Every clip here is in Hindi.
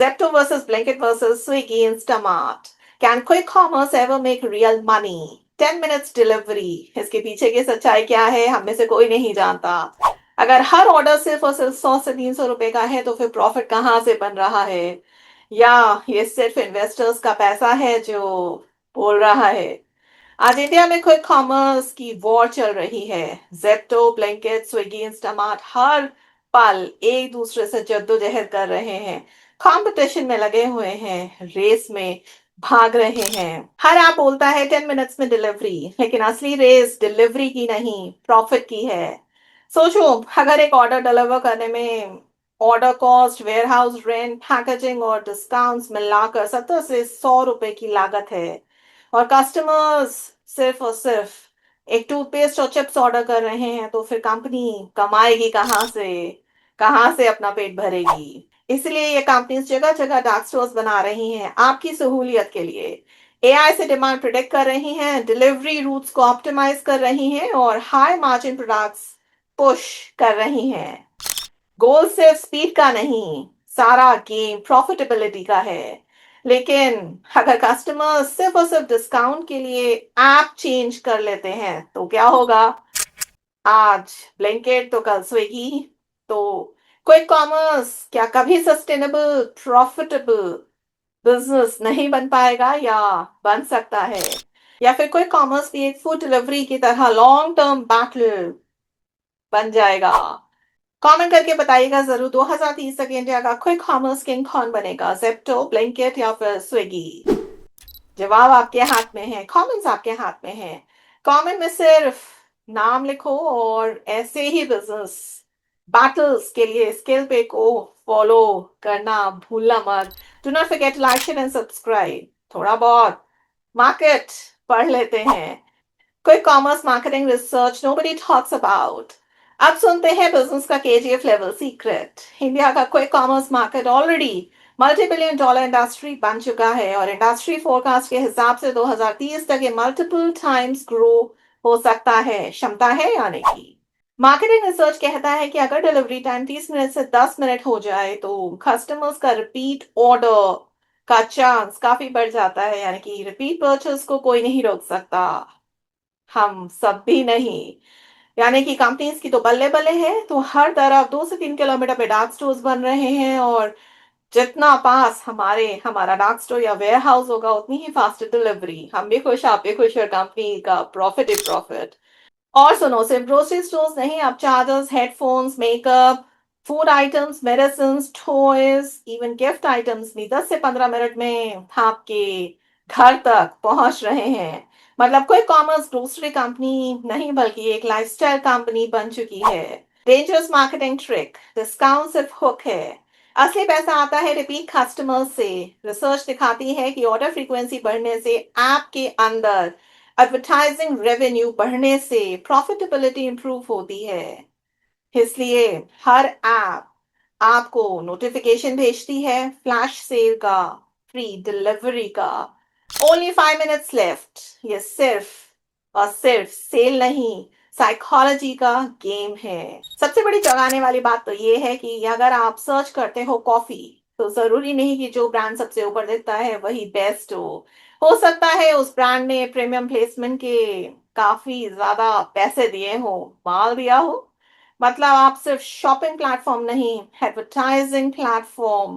Zepto versus Blinkit versus Swiggy Instamart. Can quick commerce ever make real money? 10 minutes delivery. इसके पीछे की सच्चाई क्या है, हम में से कोई नहीं जानता। अगर हर ऑर्डर सिर्फ और सिर्फ 100 से 300 रुपए का है तो फिर प्रॉफिट कहाँ से बन रहा है? या ये सिर्फ इन्वेस्टर्स का पैसा है जो बोल रहा है? आज इंडिया में क्विक कॉमर्स की वॉर चल रही है। जेप्टो, ब्लिंकिट, स्विगी, इंस्टामार्ट हर पल एक दूसरे से जद्दोजहद कर रहे हैं, कंपटीशन में लगे हुए हैं, रेस में भाग रहे हैं। हर ऐप बोलता है 10 मिनट्स में डिलीवरी, लेकिन असली रेस डिलीवरी की नहीं, प्रॉफिट की है। सोचो, अगर एक ऑर्डर डिलीवर करने में order cost, warehouse rent, packaging और डिस्काउंट्स मिलाकर 70 से 100 रुपए की लागत है, और कस्टमर्स सिर्फ और सिर्फ एक टूथपेस्ट और चिप्स ऑर्डर कर रहे हैं, तो फिर कंपनी कमाएगी कहाँ से अपना पेट भरेगी? इसलिए ये कंपनीज जगह जगह डार्क स्टोर्स बना रही हैं आपकी सहूलियत के लिए। एआई से डिमांड प्रिडिक्ट कर रही हैं, डिलीवरी रूट्स को ऑप्टिमाइज कर रही हैं और हाई मार्जिन प्रोडक्ट्स पुश कर रही हैं। गोल सिर्फ स्पीड का नहीं, सारा गेम प्रॉफिटेबिलिटी का है। लेकिन अगर कस्टमर सिर्फ और सिर्फ डिस्काउंट के लिए ऐप चेंज कर लेते हैं तो क्या होगा? आज ब्लिंकिट तो कल स्विगी। तो क्विक कॉमर्स क्या कभी सस्टेनेबल प्रॉफिटेबल बिजनेस नहीं बन पाएगा, या बन सकता है? या फिर क्विक कॉमर्स भी एक फूड डिलीवरी की तरह लॉन्ग टर्म बैटल बन जाएगा? कमेंट करके बताइएगा जरूर, 2030 तक इंडिया का क्विक कॉमर्स किंग कौन बनेगा, जेप्टो, ब्लिंकिट या फिर स्विगी? जवाब आपके हाथ में है, कमेंट्स आपके हाथ में है। कमेंट में सिर्फ नाम लिखो और ऐसे ही बिजनेस बैटल्स के लिए स्किल पे को फॉलो करना भूलना मत। Do not forget like share and subscribe. थोड़ा बहुत मार्केट पढ़ लेते हैं। Quick commerce marketing research nobody talks about. अब सुनते हैं बिजनेस का केजीएफ लेवल सीक्रेट। इंडिया का quick commerce market already multi billion dollar industry बन चुका है, और इंडस्ट्री फोरकास्ट के हिसाब से 2030 तक ये मल्टीपल टाइम्स ग्रो हो सकता है। क्षमता है आने की। मार्केटिंग रिसर्च कहता है कि अगर डिलीवरी टाइम 30 मिनट से 10 मिनट हो जाए तो कस्टमर्स का रिपीट ऑर्डर का चांस काफी बढ़ जाता है, यानी कि रिपीट परचेस को कोई नहीं रोक सकता, हम सब भी नहीं। यानी कि कंपनीज की तो बल्ले बल्ले है, तो हर तरफ 2 से 3 किलोमीटर पे डार्क स्टोर्स बन रहे हैं, और जितना पास हमारा डार्क स्टोर या वेयर हाउस होगा उतनी ही फास्ट डिलीवरी। हम भी खुश, आप भी खुश, और कंपनी का प्रॉफिट ही प्रॉफिट। और सुनो, सिर्फ ग्रोसरी स्टोर्स नहीं, अब chargers, headphones, makeup, food items, medicine, toys, even gift items भी 10 से 15 मिनट में आपके घर तक पहुंच रहे हैं। मतलब कोई कॉमर्स ग्रोसरी कंपनी नहीं बल्कि एक लाइफस्टाइल कंपनी बन चुकी है। डेंजरस मार्केटिंग ट्रिक, डिस्काउंट सिर्फ हुक है, असली पैसा आता है रिपीट कस्टमर्स से। रिसर्च दिखाती है कि ऑर्डर फ्रीक्वेंसी बढ़ने से, ऐप के अंदर एडवर्टाइजिंग रेवेन्यू बढ़ने से प्रॉफिटेबिलिटी इंप्रूव होती है। इसलिए हर ऐप आपको नोटिफिकेशन भेजती है फ्लैश सेल का, फ्री डिलीवरी का, ओनली 5 मिनट्स लेफ्ट। ये सिर्फ और सिर्फ सेल नहीं, साइकोलॉजी का गेम है। सबसे बड़ी चौंकाने वाली बात तो ये है कि अगर आप सर्च करते हो कॉफी, तो जरूरी नहीं कि जो ब्रांड सबसे ऊपर दिखता है वही बेस्ट हो सकता है उस ब्रांड ने प्रीमियम प्लेसमेंट के काफी ज्यादा पैसे दिए हो, माल दिया हो। मतलब आप सिर्फ शॉपिंग प्लेटफॉर्म नहीं, एडवर्टाइजिंग प्लेटफॉर्म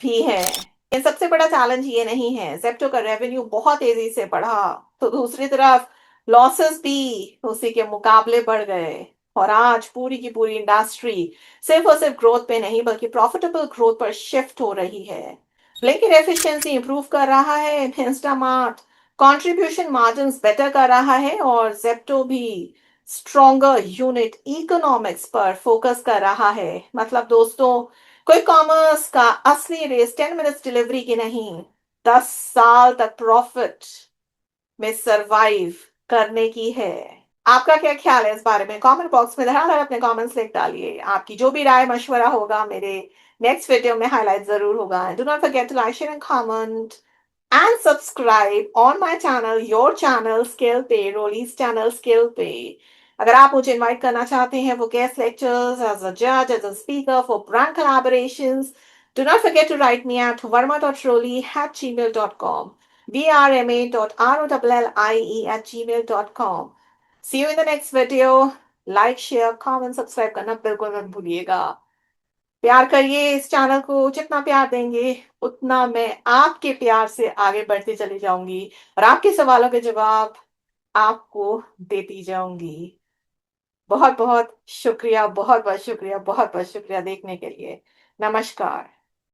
भी है। ये सबसे बड़ा चैलेंज ये नहीं है, जेप्टो का रेवेन्यू बहुत तेजी से बढ़ा, तो दूसरी तरफ लॉसेस भी उसी के मुकाबले बढ़ गए। और आज पूरी की पूरी इंडस्ट्री सिर्फ और सिर्फ ग्रोथ पे नहीं बल्कि प्रॉफिटेबल ग्रोथ पर शिफ्ट हो रही है। ब्लिंकिट एफिशिएंसी इंप्रूव कर रहा है, इंस्टामार्ट कंट्रीब्यूशन मार्जिन्स बेटर कर रहा है, और जेप्टो भी स्ट्रॉन्गर यूनिट इकोनॉमिक्स पर फोकस कर रहा है। मतलब दोस्तों, कोई कॉमर्स का असली रेस 10 मिनट्स डिलीवरी की नहीं, 10 साल तक प्रॉफिट में सरवाइव करने की है। आपका क्या ख्याल है इस बारे में? कमेंट बॉक्स में धड़ाधड़ अपने कमेंट्स लिख डालिए। आपकी जो भी राय मशवरा होगा मेरे नेक्स्ट वीडियो में हाईलाइट जरूर होगा। Do not forget to like share and comment and subscribe on my channel, your channel Skill Pay, Rolly's channel Skill Pay. अगर आप मुझे इनवाइट करना चाहते हैं वो गेस्ट लेक्चर्स, एज अ जज, as a speaker, for brand collaborations, Do not forget to write me at varma.rolly@gmail.com. vrma.rollie@gmail.com. See you in the next video. Like, share, comment, subscribe करना बिल्कुल मत भूलिएगा। प्यार करिए इस चैनल को, जितना प्यार देंगे उतना मैं आपके प्यार से आगे बढ़ती चली जाऊंगी और आपके सवालों के जवाब आपको देती जाऊंगी। बहुत बहुत शुक्रिया, बहुत बहुत शुक्रिया, बहुत बहुत शुक्रिया देखने के लिए। नमस्कार।